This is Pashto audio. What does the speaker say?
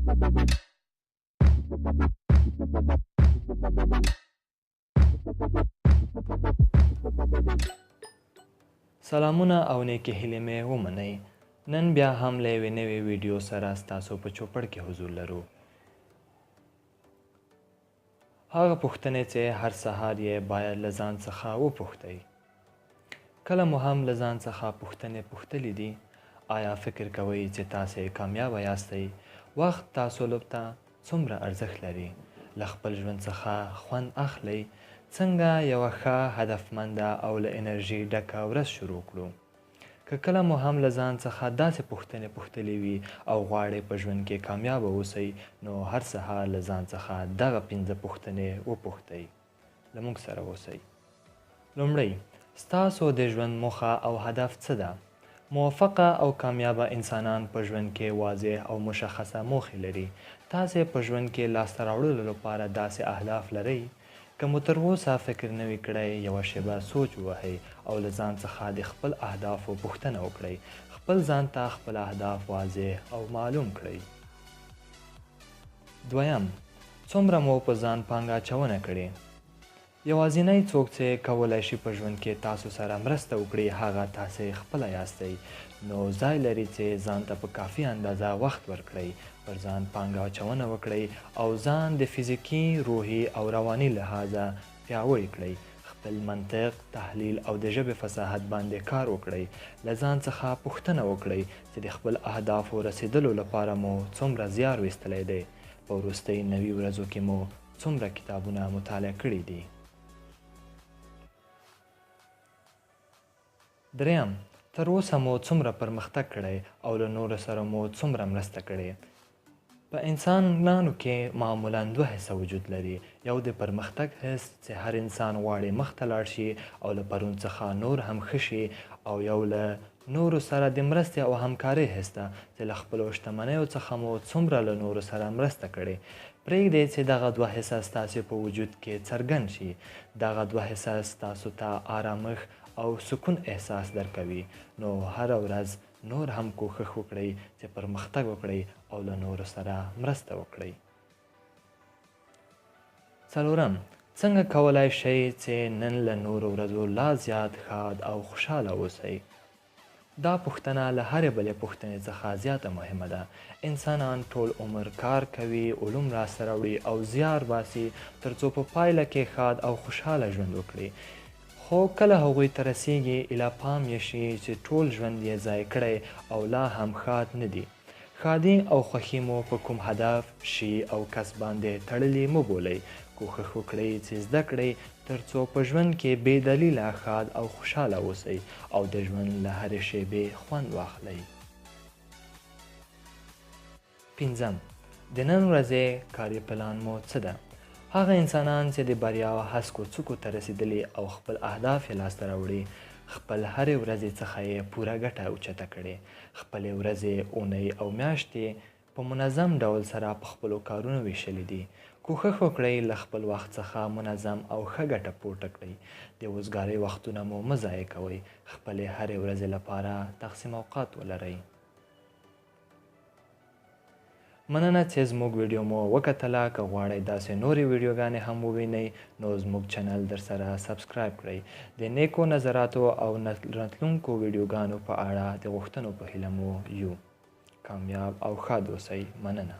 سلامونه او نیکې هیلې مې ومنئ. نن بیا هم له یوې نوې ویډیو سره ستاسو په چوپړ کې حضور لرو. هغه پوښتنې چې هر سهار یې باید له ځان څخه وپوښتئ. کله مو هم له ځان څخه پوښتنې پوښتلې دي؟ آیا فکر کوئ چې تاسې کامیابه یاستئ؟ وخت تاسو ته څومره ارزښت لري؟ له خپل ژوند څخه خوند اخلئ؟ څنګه یوه ښه هدفمنده او له انرژي ډکه ورځ شروع کړو؟ که کله مو هم له ځان څخه داسې پوښتنې پوښتلې وي او غواړئ په ژوند کې کامیابه اوسئ، نو هر سهار له ځان څخه دغه 5 پوښتنې وپوښتئ. له موږ سره اوسئ. لومړی، ستاسو د ژوند موخه او هدف څه ده؟ موفقه او کامیابه انسانان په ژوند کې واضح او مشخصه موخې لري. تاسې په ژوند کې لاسته راوړلو لپاره داسې اهداف لرئ؟ که مو تر اوسه فکر نه وي کړی، یوه شیبه سوچ ووهئ او له ځان څخه د خپل اهدافو پوښتنه وکړئ. خپل ځان ته خپل اهداف واضح او معلوم کړئ. دویم، څومره مو په ځان پانګه اچونه کړې؟ یوازینی څوک چې کولی شي په ژوند کې تاسو سره مرسته وکړي هغه تاسې خپله یاستئ. نو ځای لري چې ځان ته په کافي اندازه وخت ورکړئ، پر ځان پانګه اچونه وکړئ او ځان د فزیکي، روحي او رواني لحاظه پیاوړي کړئ. خپل منطق، تحلیل او د ژبې فصاحت باندې کار وکړئ. له ځان څخه پوښتنه وکړئ چې د خپل اهدافو رسیدلو لپاره مو څومره زیار ویستلی دی. په وروستۍ 90 ورځو کې مو څومره کتابونه مطالعه کړي دي؟ دریم، تر اوسه مو څومره پرمختګ کړی او له نورو سره مو څومره مرسته کړې؟ په انسانانو کې معمولا 2 حسه وجود لري. یو د پرمختګ حس چې هر انسان غواړي مخته لاړ شي او له پرون څخه نور هم ښه شي، او یو له نورو سره د مرستې او همکارۍ حس ده چې له خپلو شتمنیو څخه مو څومره له نورو سره مرسته کړې. پرېږدئ چې دغه 2 حسه ستاسې په وجود کې څرګند شي. دغه 2 حسه ستاسو ته آرامښت او سکون احساس درکوي. نو هره ورځ نور هم کوښښ وکړئ چې پرمختګ وکړئ او له نورو سره مرسته وکړئ. څلورم، څنګه کولی شئ چې نن له نورو ورځو لا زیات ښاد او خوشحاله اوسئ؟ دا پوښتنه له هرې بلې پوښتنې څخه زیاته مهمه ده. انسانان ټول عمر کار کوي، علوم لاسته راوړي او زیار باسي تر څو په پایله کې ښاد او خوشحاله ژوند وکړي. خو کله هغوی ته رسیږي، ایله پام یې شي چې ټول ژوند یې ضایع کړی او لا هم ښاد نه دي. ښادي او خوښي مو په کوم هدف، شي او کس باندې تړلي مه بولئ. کوښښ وکړئ چې زده کړئ تر څو په ژوند کې بې دلیله ښاد او خوشحاله اوسئ او د ژوند له هرې شیبې خوند واخلئ. پنځم، د نن ورځې کاري پلان مو څه ده؟ هغه انسانان چې د بریا او هسکو څوکو ته رسیدلي او خپل اهداف یې لاسته راوړي، خپل هرې ورځې څخه یې پوره ګټه اوچته کړې. خپلې ورځې، اونۍ او میاشتې په منظم ډول سره په خپلو کارونو ویشلي دي. کوښښ وکړئ له خپل وخت څخه منظم او ښه ګټه پورته کړئ. د وزګارۍ وختونه مو مه ضایع کوئ. خپلې هرې ورځې لپاره تقسیم اوقات ولرئ. مننه چې زموږ ویډیو مو وکتله. که غواړئ داسې نورې ویډیوګانې هم ووینئ نو زموږ چینل درسره سبسکرایب کړئ. د نیکو نظراتو او راتلونکو ویډیوګانو په اړه د غوښتنو په هیله مو یو. کامیاب او ښاد اوسئ. مننه.